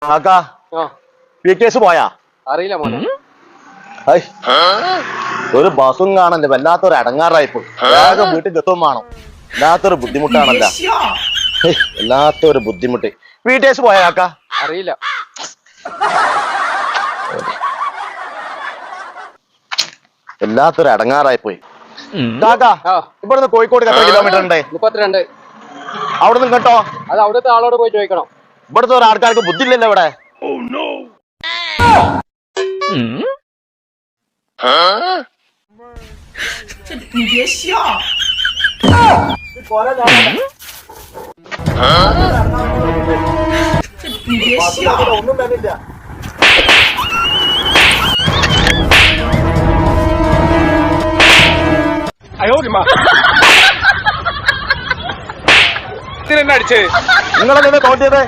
കാക്കാ PKS പോയാ അറിയില്ല മോനെ. ഒരു ബസും കാണല്ലേ, വല്ലാത്തൊരു അടങ്ങാറായിപ്പോ. വേഗം വീട്ടിൽ എത്തും വേണം. വല്ലാത്തൊരു ബുദ്ധിമുട്ടാണല്ലോ, വല്ലാത്തൊരു ബുദ്ധിമുട്ട്. PKS പോയാ കാക്ക? അറിയില്ല. വല്ലാത്തൊരു അടങ്ങാറായിപ്പോയി. കാക്ക ഇവിടുന്ന് കോഴിക്കോട് എത്ര കിലോമീറ്റർ ഉണ്ട്? 32. അവിടെ നിന്ന് കേട്ടോ, അത് അവിടുത്തെ ആളോട് പോയി ചോദിക്കണം. ഇവിടുത്തെ ഒരു ആൾക്കാർക്ക് ബുദ്ധിയില്ലല്ലോ ഇവിടെ. ഒന്നും തന്നില്ല. ഇതിനെന്നെ അടിച്ചേ നിങ്ങളെന്നെ തോന്നിയത്?